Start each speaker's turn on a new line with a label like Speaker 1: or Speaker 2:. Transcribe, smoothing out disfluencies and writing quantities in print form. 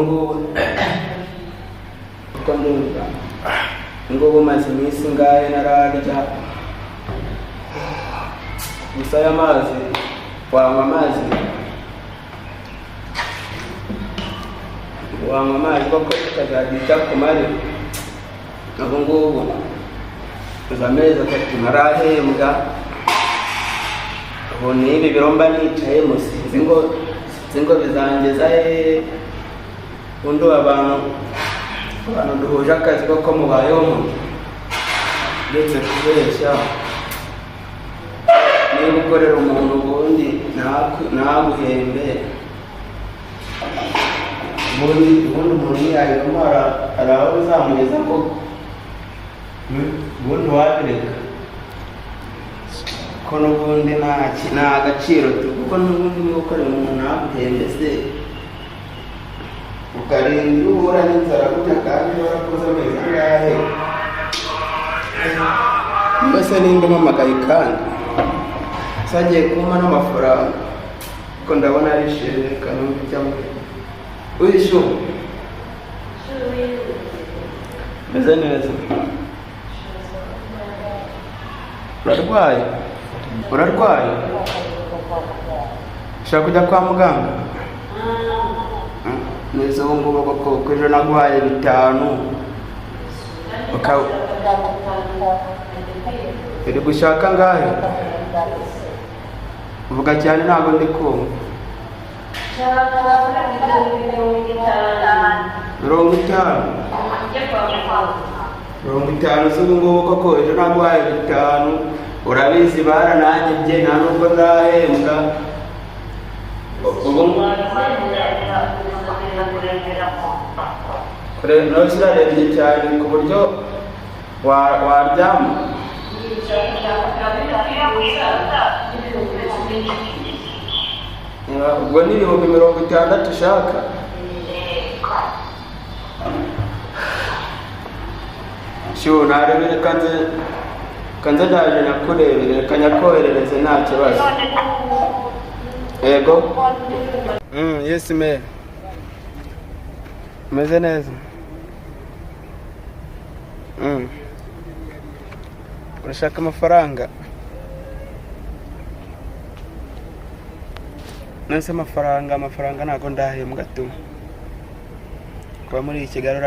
Speaker 1: ngubu uko ndumva ngubu maze iminsi ngahe nararya gusa aya mazi wanywa amazi koko tukazagita kumare ubu ngubu uza amezi 3 ntarahembwa ubu n'ibi biromba nicayemo sinzi ngo bizangeza he undi abantu duhuje akazi koko mubayeho ndetse kubeshya niba ukorera umuntu ubundi ntaguhembe ubundi umuntu yayiramo araho bizamugeza ko ubundi wabireka ko n'ubundi nta gaciro kuko n'ubundi niba ukorera umuntu ntaguhembe se ukarinda uhura n'inzara gutya kandi warakoze amezi angahe mbese ninde umamagaye kandi sagiye kumpa n'amafaranga kuko ndabona ari shire kanumva cyangwa wishu meze neza urarwaye ushaka kujya kwa muganga neza ubu ngubu koko ejo naguhaye 5 iri gushaka ngahe uvuga cyane ntabwo ndi kumva 50 z'ubu ngubu koko ejo naguhaye 5 urabizi barananyibye nta nubwo ndahembwa ubu kure no sirarebye cyane ku buryo waryama ubwo ni 60 ushaka sho narebere kanze ndaje nakurebere kanyakoherereze nta kibazo yego yes me meze neza urashaka amafaranga nese amafaranga ntago ndahembwa tu kuba muri Kigali